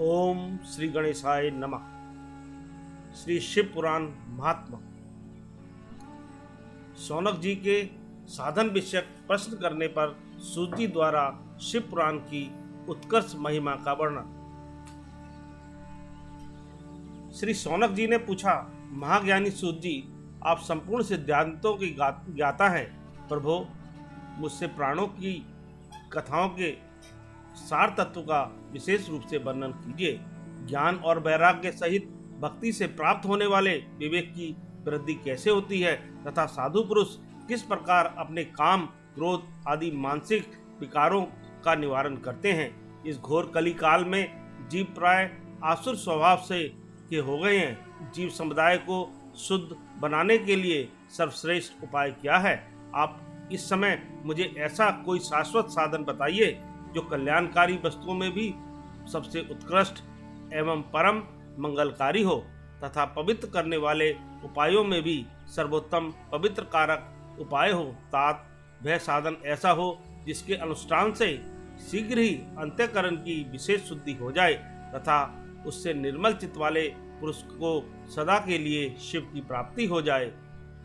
ओम श्री गणेशाय नमः। श्री शिव पुराण महात्मा। शौनक जी के साधन विषयक प्रश्न करने पर सूत जी द्वारा शिव पुराण की उत्कर्ष महिमा का वर्णन। श्री शौनक जी ने पूछा, महाज्ञानी सूत जी, आप संपूर्ण सिद्धांतों की ज्ञाता हैं। प्रभु, मुझसे प्राणों की कथाओं के सार तत्व का विशेष रूप से वर्णन कीजिए। ज्ञान और वैराग्य सहित भक्ति से प्राप्त होने वाले विवेक की वृद्धि कैसे होती है तथा साधु पुरुष किस प्रकार अपने काम, क्रोध आदि मानसिक विकारों का निवारण करते हैं। इस घोर कली काल में जीव प्राय आसुर स्वभाव से के हो गए हैं। जीव समुदाय को शुद्ध बनाने के लिए सर्वश्रेष्ठ उपाय क्या है? आप इस समय मुझे ऐसा कोई शाश्वत साधन बताइए जो कल्याणकारी वस्तुओं में भी सबसे उत्कृष्ट एवं परम मंगलकारी हो तथा पवित्र करने वाले उपायों में भी सर्वोत्तम पवित्र कारक उपाय हो। तात वह साधन ऐसा हो जिसके अनुष्ठान से शीघ्र ही अंतःकरण की विशेष शुद्धि हो जाए तथा उससे निर्मल चित्त वाले पुरुष को सदा के लिए शिव की प्राप्ति हो जाए।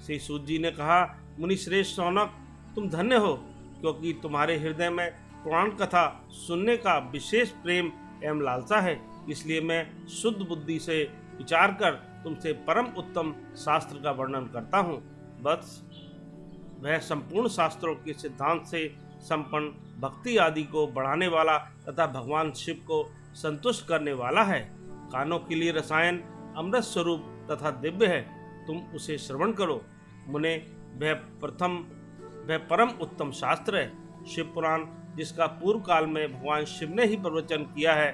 श्री सूत जी ने कहा, मुनि श्रेष्ठ शौनक, तुम धन्य हो, क्योंकि तुम्हारे हृदय में पुराण कथा सुनने का विशेष प्रेम एवं लालसा है। इसलिए मैं शुद्ध बुद्धि से विचार कर तुमसे परम उत्तम शास्त्र का वर्णन करता हूँ। बस वह संपूर्ण शास्त्रों के सिद्धांत से संपन्न भक्ति आदि को बढ़ाने वाला तथा भगवान शिव को संतुष्ट करने वाला है। कानों के लिए रसायन अमृत स्वरूप तथा दिव्य है, तुम उसे श्रवण करो। मुने, वह परम उत्तम शास्त्र है। शिव पुराण, जिसका पूर्व काल में भगवान शिव ने ही प्रवचन किया है,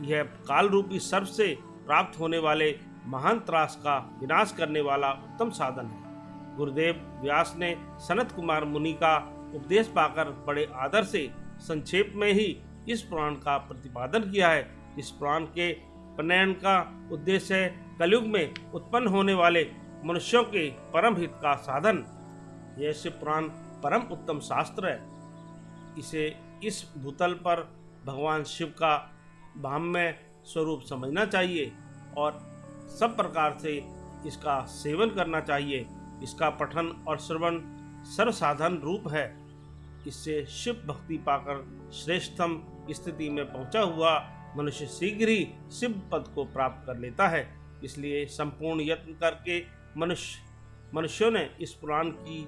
यह काल रूपी सर्प से प्राप्त होने वाले महान त्रास का विनाश करने वाला उत्तम साधन है। गुरुदेव व्यास ने सनत कुमार मुनि का उपदेश पाकर बड़े आदर से संक्षेप में ही इस पुराण का प्रतिपादन किया है। इस पुराण के प्रणयन का उद्देश्य है कलयुग में उत्पन्न होने वाले मनुष्यों के परम हित का साधन। यह शिव पुराण परम उत्तम शास्त्र है। इसे इस भूतल पर भगवान शिव का भाम्य स्वरूप समझना चाहिए और सब प्रकार से इसका सेवन करना चाहिए। इसका पठन और श्रवण सर्वसाधन रूप है। इससे शिव भक्ति पाकर श्रेष्ठतम स्थिति में पहुंचा हुआ मनुष्य शीघ्र ही शिव पद को प्राप्त कर लेता है। इसलिए संपूर्ण यत्न करके मनुष्यों ने इस पुराण की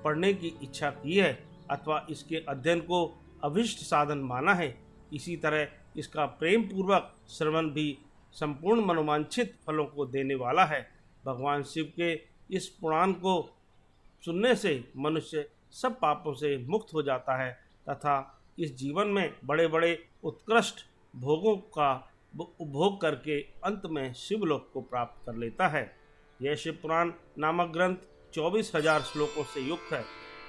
पढ़ने की इच्छा की है अथवा इसके अध्ययन को अभिष्ट साधन माना है। इसी तरह इसका प्रेम पूर्वक श्रवण भी संपूर्ण मनोवांछित फलों को देने वाला है। भगवान शिव के इस पुराण को सुनने से मनुष्य सब पापों से मुक्त हो जाता है तथा इस जीवन में बड़े बड़े उत्कृष्ट भोगों का उपभोग करके अंत में शिवलोक को प्राप्त कर लेता है। यह शिव पुराण नामक ग्रंथ 24,000 श्लोकों से युक्त है।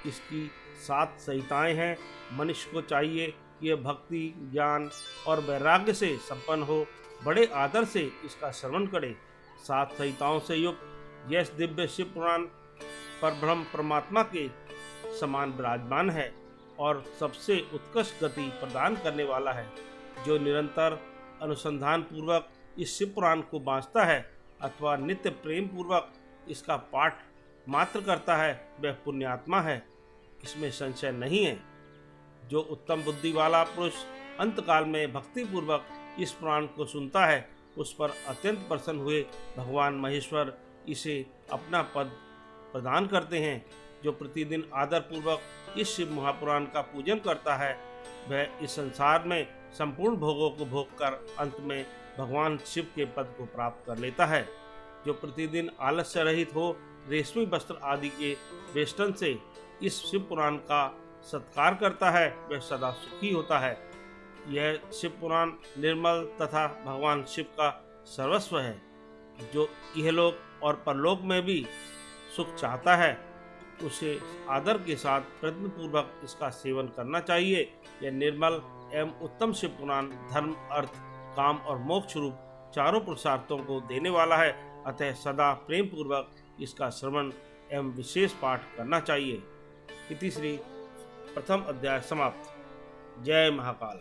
इसकी 7 संहिताएं हैं। मनुष्य को चाहिए कि यह भक्ति, ज्ञान और वैराग्य से संपन्न हो, बड़े आदर से इसका श्रवण करे। 7 संहिताओं से युक्त यह दिव्य शिव पुराण परब्रह्म परमात्मा के समान विराजमान है और सबसे उत्कृष्ट गति प्रदान करने वाला है। जो निरंतर अनुसंधान पूर्वक इस शिव पुराण को बाँचता है अथवा नित्य प्रेम पूर्वक इसका पाठ मात्र करता है, वह पुण्यात्मा है, इसमें संशय नहीं है। जो उत्तम बुद्धि वाला पुरुष अंतकाल में भक्ति पूर्वक इस पुराण को सुनता है, उस पर अत्यंत प्रसन्न हुए भगवान महेश्वर इसे अपना पद प्रदान करते हैं। जो प्रतिदिन आदर पूर्वक इस शिव महापुराण का पूजन करता है, वह इस संसार में संपूर्ण भोगों को भोग कर अंत में भगवान शिव के पद को प्राप्त कर लेता है। जो प्रतिदिन आलस्य रहित हो रेशमी वस्त्र आदि के वेष्टन से इस शिव पुराण का सत्कार करता है, वह सदा सुखी होता है। यह शिव पुराण निर्मल तथा भगवान शिव का सर्वस्व है। जो इहलोक और परलोक में भी सुख चाहता है, उसे आदर के साथ प्रयत्नपूर्वक इसका सेवन करना चाहिए। यह निर्मल एवं उत्तम शिव पुराण धर्म, अर्थ, काम और मोक्ष रूप चारों पुरुषार्थों को देने वाला है। अतः सदा प्रेम पूर्वक इसका श्रवण एवं विशेष पाठ करना चाहिए। इति श्री प्रथम अध्याय समाप्त। जय महाकाल।